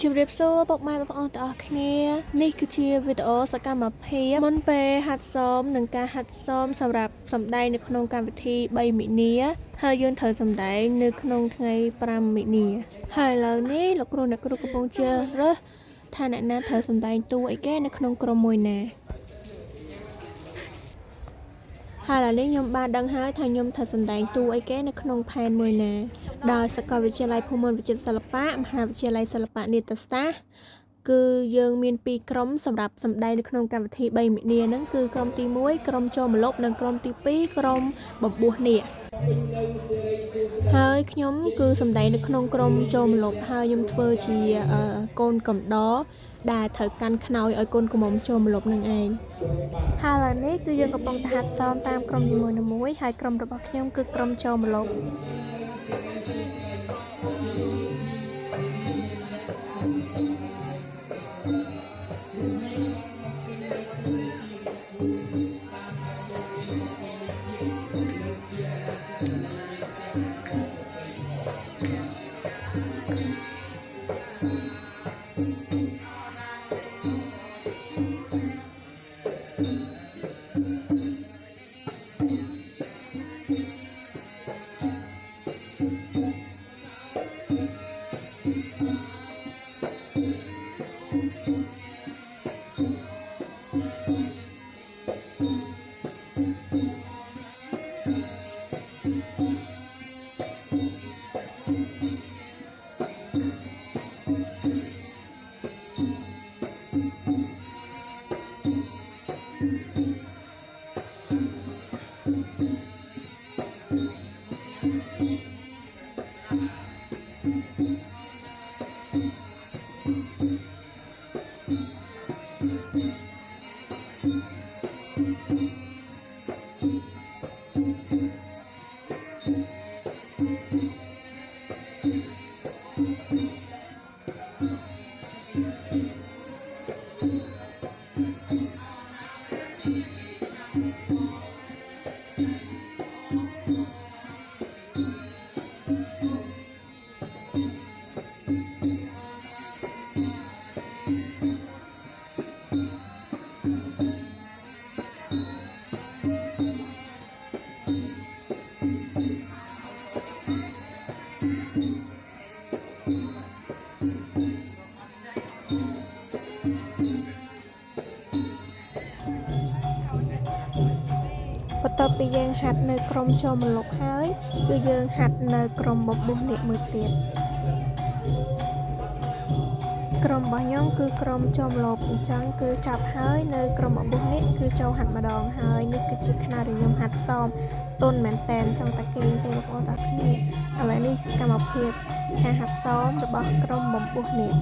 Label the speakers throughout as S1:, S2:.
S1: ជំរាបសួរពុកម៉ែបងប្អូនទាំងអស់គ្នានេះគឺជាវីដេអូសកម្មភាពមុនពេលហាត់សមនិងការហាត់សមសម្រាប់សម្ដែងនៅក្នុងកម្មវិធី3មិនិនាហើយយើងត្រូវសម្ដែងនៅក្នុងថ្ងៃ5មិនិនាហើយឥឡូវនេះលោកគ្រូអ្នកគ្រូកំពុងជ្រើសរើសថាអ្នកណាត្រូវសម្ដែងតួអីគេនៅក្នុងក្រុមមួយណាហើយឥឡូវនេះខ្ញុំបានដឹងហើយថាខ្ញុំត្រូវសម្ដែងតួអីគេនៅក្នុងផែនមួយណាដោយសាកលវិទ្យាល័យភូមិន្ទវិចិត្រសិល្បៈមហាវិទ្យាល័យសិល្បៈនាដសាស្ត្រគឺយើងមាន2ក្រុមសម្រាប់សម្ដែងនៅក្នុងកម្មវិធី3មិនិនាហ្នឹងគឺក្រុមទី1ក្រុមចូលម្លប់និងក្រុមទី2ក្រុមបំពោះនាគហើយខ្ញុំគឺសម្ដែងនៅក្នុងក្រុមចូលម្លប់ហើយខ្ញុំធ្វើជាកូនកំដរដែលត្រូវកាន់ខ្នើយឲ្យកូនក្រមុំចូលម្លប់នឹងឯងហើយឥឡូវនេះគឺយើងកំពុងតែហាត់សមតាមក្រុមនីមួយៗហើយក្រុមរបស់ខ្ញុំគឺក្រុមចូលម្លប់បន្ទាប់ពីយើងហាត់នៅក្រុមចូលម្លប់ហើយគឺយើងហាត់នៅក្រុមបំពោះនាគមួយទៀតក្រុមរបស់ខ្ញុំគឺក្រុមចូលម្លប់អញ្ចឹងគឺចាប់ហើយនៅក្រុមបំពោះនាគគឺចូលហាត់ម្ដងហើយនេះគឺជាខ្នាតដែលខ្ញុំហាត់សមទន់មែនតែនចង់តែគេងទេបងប្អូនតាគ្នាឥឡូវនេះកម្មភាពការហាត់សមរបស់ក្រុមបំពោះនាគ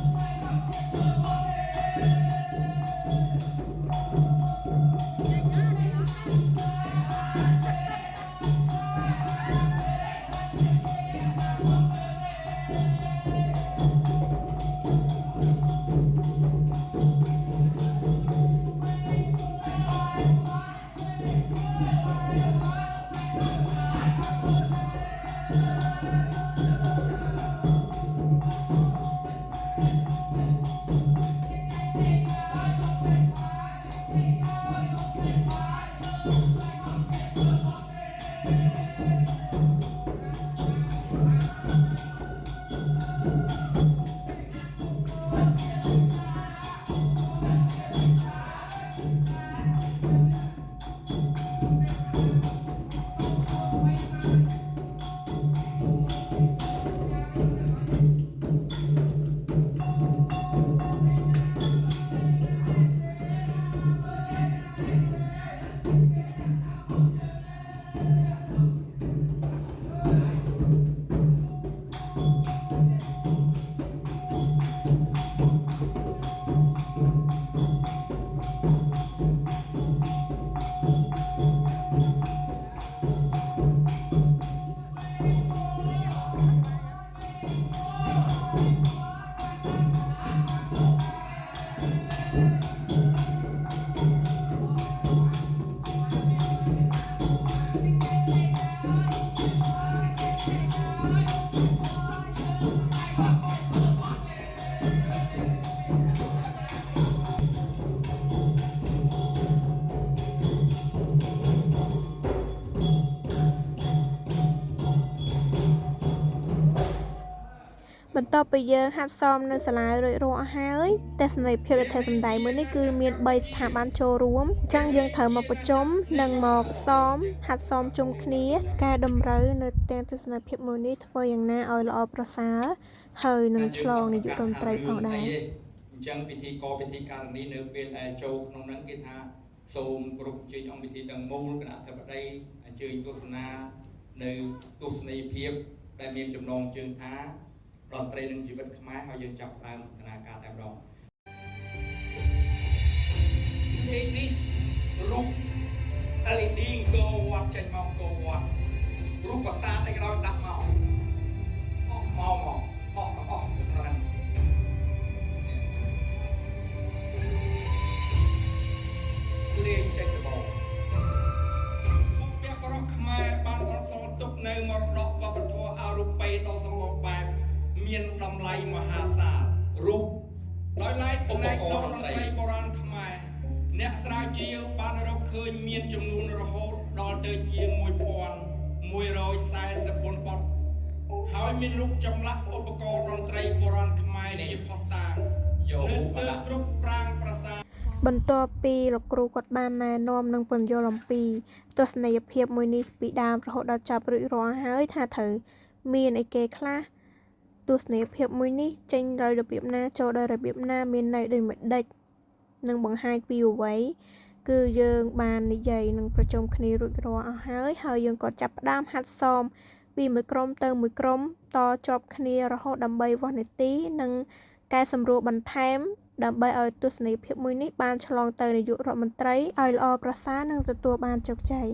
S1: បន្ទាប់ពីយើងហាត់សមនៅសាលារួចរាល់ហើយទស្សនីយភាពរដ្ឋាភិបាលមួយនេះគឺមាន3ស្ថាប័នចូលរួមអញ្ចឹងយើងត្រូវមកប្រជុំនិងមកសមហាត់សមជុំគ្នាការតម្រូវនៅទាំងទស្សនវិជ្ជាមួយនេះធ្វើយ៉ាងណាឲ្យល្អប្រសើរហើយនឹងឆ្លងនាយករដ្ឋមន្ត្រីផងដែរ
S2: អញ្ចឹងពិធីការនេះនៅពេលដែលចូលក្នុងហ្នឹងគេថាសូមគ្រប់ជើញអង្គពិធីទាំងមូលគណៈអធិបតីអញ្ជើញទស្សនានៅទស្សនីយភាពដែលមានចំណងជើងថាតន្ត្រីនិងជីវិតខ្មែរហើយយើងចាប់ផ្ដើមដំណើរការតែម្ដងនេះរូប LED អង្គរវត្តចេញមកអង្គរវត្តរូបប្រាសាទឯក្រោយដាក់មកអស់មកអស់ទាំងអស់ទៅត្រង់លេងចេញទៅបងមុខពាក្យបរិបខ្មែរបានបន្សល់ទុកនៅមរតកវប្បធម៌អរូបីដ៏សម្បូរបែបមានតម្លៃមហាសាលរូបដោយឡែកផ្នែកតន្ត្រីបុរាណខ្មែរអ្នកស្រាវជ្រាវបានរកឃើញមានចំនួនរហូតដល់ទៅជាង1144បទហើយមានរូបចម្លាក់ឧបករណ៍តន្ត្រីបុរាណខ្មែរជាផុសតាងយកស្ទើរគ្រប់ប្រាង្គប្រាសាទ
S1: បន្ទាប់ពីលោកគ្រូគាត់បានណែនាំនិងពន្យល់អំពីទស្សនីយភាពមួយនេះពីដើមរហូតដល់ចប់រួចរាល់ហើយថាត្រូវមានអីគេខ្លះទស្សនីយភាពមួយនេះចេញដោយរបៀបណាចូលដោយរបៀបណាមានន័យដូចម្ដេចនិងបង្ហាញពីអ្វីគឺយើងបាននិយាយនឹងប្រជុំគ្នារួចរាល់អស់ហើយយើងក៏ចាប់ផ្ដើមហាត់សមពីមួយក្រុមទៅមួយក្រុមតជាប់គ្នារហូតដើម្បីវាស់នាទីនិងកែសម្រួលបន្ថែមដើម្បីឲ្យទស្សនីយភាពមួយនេះបានឆ្លងទៅនាយករដ្ឋមន្ត្រីឲ្យល្អប្រសើរនិងទទួលបានជោគជ័យ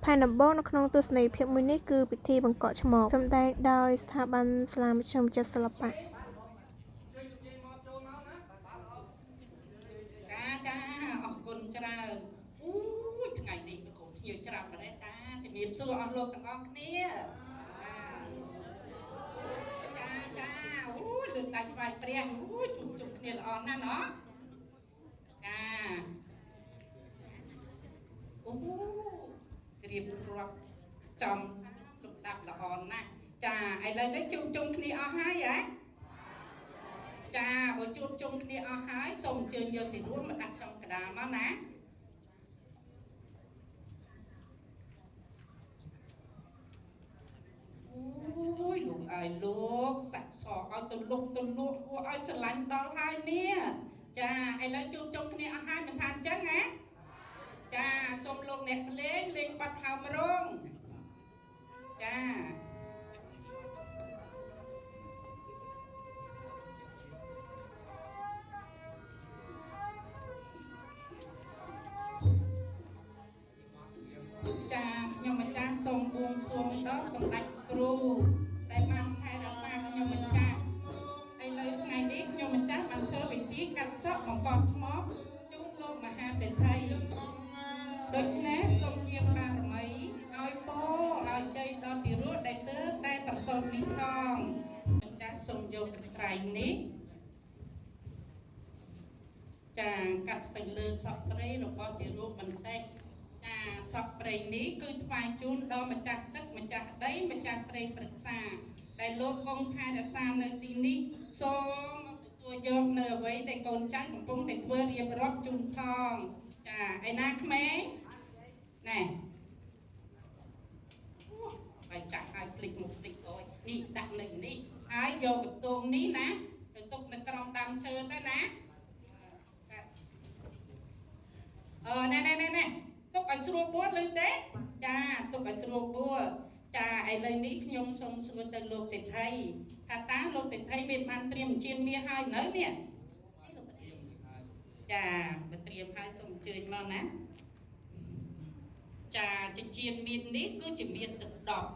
S1: ផែនដំបូងនៅក្នុងទស្សនីយភាពមួយនេះគឺពិធីបង្កក់ឆ្មោកសម្ដែងដោយស្ថាប័នស្លាមវិចិត្រសិល្បៈ
S3: ចាអរគុណច្រើនអូយថ្ងៃនេះក្រុមភ្ញៀវច្រើនមែនទេតាជំរាបសួរអស់លោកទាំងអស់គ្នាចាអូយលើកដៃថ្វាយព្រះអូយជួបជុំគ្នាល្អណាស់ណោះចាអូក្រៀបរាប់ចំលំដាប់ល្អណាស់ចាឥឡូវនេះជួបជុំគ្នាអស់ហើយហ៎ចាបើជួបជុំគ្នាអស់ហើយសូមអញ្ជើញយកទីរួមមកដាក់ចំកណ្ដាលមកណាអូយលោកអើយលោកសាក់សឲ្យទៅលុកហួរឲ្យស្រឡាញ់ដល់ហើយនេះចាឥឡូវជួបជុំគ្នាអស់ហើយមិនថាអញ្ចឹងណាចាសូមលោកអ្នកលេងបាត់ហោមរងចាខ្ញុំម្ចាស់សូមបួងសួងដល់សម្ដេចគ្រូដែលបានថែរក្សាខ្ញុំម្ចាស់ឥឡូវថ្ងៃនេះខ្ញុំម្ចាស់បានធ្វើពិធីកាត់សក់បង្កប់ឈ្មោះជូនលោកមហាសេដ្ឋីដូច្នេះសូមជាបារមីឲ្យពរឲ្យជ័យដល់ទីរស់ដែលទើបតែប្រសូតនេះផងម្ចាស់សូមយកកន្ត្រៃនេះចាកាត់ទៅលើសក់ព្រៃរបស់ទីរស់បន្តិចចាសពព្រៃនេះគឺថ្វាយជូនដល់ម្ចាស់ទឹកម្ចាស់ដីម្ចាស់ព្រៃព្រឹក្សាដែលលោកគង់ថែរក្សានៅទីនេះសូមទទួលយកនៅអ្វីដែលកូនចៅកំពុងតែធ្វើរៀបរាប់ជូនផងចាឯណាក្មេងណែហើយចាក់ឲ្យភ្លេចមុខតិចអើយនេះដាក់នៅនេះហើយយកបន្ទងនេះណាទៅទុកនៅក្រោមដើមឈើទៅណាណែទុកឲ្យស្រួលបួលឬទេចាទុកឲ្យស្រួលបួលចាឥឡូវនេះខ្ញុំសូមសួរទៅលោកសេដ្ឋីថាតើលោកសេដ្ឋីមានបានត្រៀមអញ្ជើញមាសហើយនៅនេះចាបើត្រៀមហើយសូមអញ្ជើញមកណាចាចិញ្ចៀនមាសនេះគឺជាមាសទឹកដប់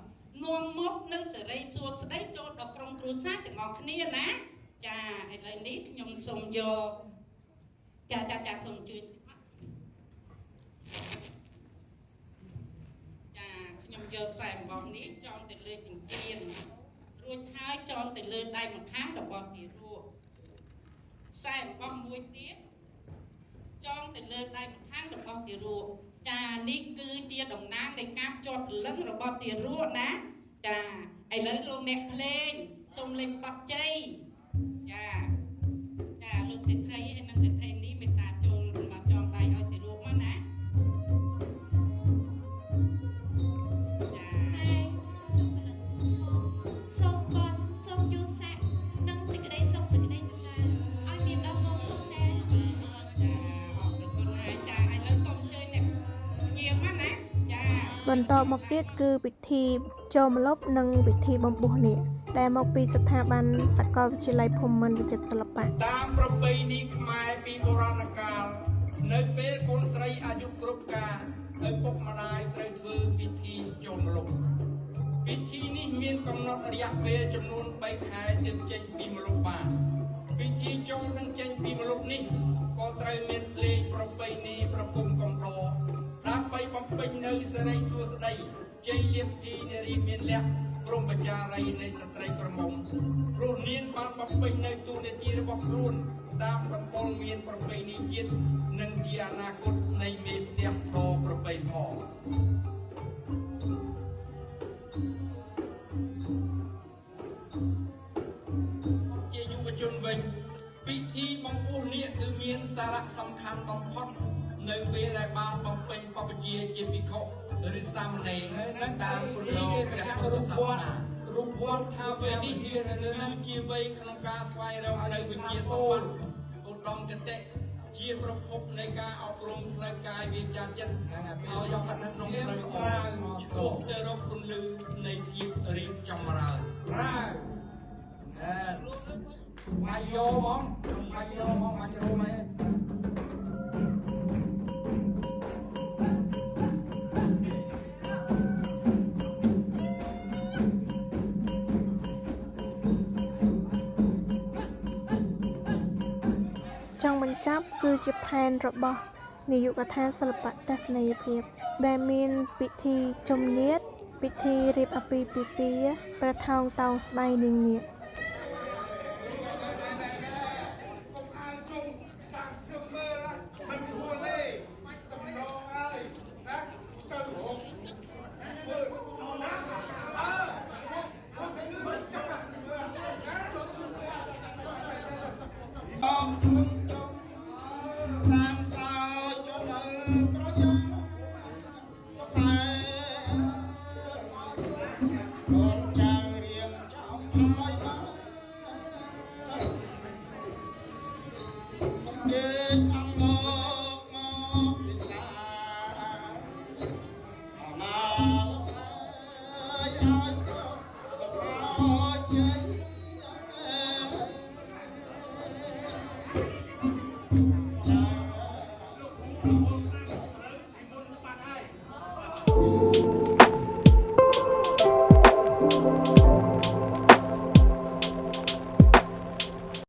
S3: នាំមកនៅសេរីសួស្តីចូលដល់ក្រុមគ្រួសារទាំងអស់គ្នាណាចាឥឡូវនេះខ្ញុំសូមយកចាសូមអញ្ជើញចាខ្ញុំយកខ្សែអំបោះនេះចងទៅលើចិញ្ចៀនរួចហើយចងទៅលើដៃម្ខាងរបស់ទីរស់ខ្សែអំបោះមួយទៀតចងទៅលើដៃម្ខាងរបស់ទីរស់ចានេះគឺជាតំណាងនៃការភ្ជាប់ព្រលឹងរបស់ទីរស់ណា ចាឥឡូវលោកអ្នកភ្លេងសូមលេងបတ်ជ័យចាចាលោកសេដ្ឋីហើយនិងសេដ្ឋីនេះមេត្តាចូលមកចងដៃឲ្យទៅរួមមកណាចា
S4: ហើយសូមជម្រាបសូមបនសូមយល់ស័ក្តិនិងសេចក្តីសុខសេចក្តីចម្រើនឲ្យមានដល់កូនផងដែរ
S3: ចាអរគុណហើយចាឥឡូវសូមអញ្ជើញអ្នកភ្ញៀវមកណាចា
S1: បន្តមកទៀតគឺពិធីចូលម្លប់និងពិធីបំពុះនាគដែលមកពីស្ថាប័នសាកលវិទ្យាល័យភូមិន្ទវិចិត្រសិល្បៈ
S2: តាមប្រពៃណីខ្មែរពីបុរាណកាលនៅពេលកូនស្រីអាយុគ្រប់ការឪពុកម្ដាយត្រូវធ្វើពិធីចូលម្លប់ពិធីនេះមានកំណត់រយៈពេលចំនួន3ខែទើបចេញពីម្លប់បានពិធីចូលនិងចេញពីម្លប់នេះក៏ត្រូវមានភ្លេងប្រពៃណីប្រគំកំដរដើម្បីបំពេញនៅសិរីសួស្តីជ័យលាភីនារីមានលក្ខណ៍ព្រមបញ្ចារីនៃស្ត្រីក្រមុំព្រោះនាងបានបំពេញនៅទូនាទីរបស់ខ្លួនតាមដំបូលមានប្រពៃណីជាតិនិងជាអនាគតនៃមេផ្ទះធរប្រពៃផងជាយុវជនវិញពិធីបំពោះនាគគឺមានសារៈសំខាន់បំផុតនៅពេលដែលបានបំពេញបព្វជិជាភិក្ខុឬសាមណេរតាមគន្លងព្រះពុទ្ធសាសនារូបវត្តថាវេនេះគឺជាវ័យក្នុងការស្វែងរកនៅវិជ្ជាសម្បត្តិឧត្តមគតិជាប្រភពនៃការអប់រំផ្លូវកាយវាចាចិត្តឲ្យស្ថិតក្នុងផ្លូវល្អឆ្ពោះទៅរកពន្លឺនៃភាពរីកចម្រើនបាយយោហ្មងបាយយោហ្មងបាយយោមែន
S1: ចុងបញ្ចប់គឺជាផែនរបស់នាយកដ្ឋានសិល្បៈទស្សនីយភាពដែលមានពិធីជុំញាតិពិធីរៀបអាពាហ៍ពិពាហ៍ប្រថោងតោងស្បៃនាងនាគ
S2: សាងសោចនៅក្រយ៉ាតែកូនចៅរៀងចំហើយមកជើញអំលោកមកពិសាអណាលោកឲ្យលោកឲ្យជ័យ
S1: Thank you.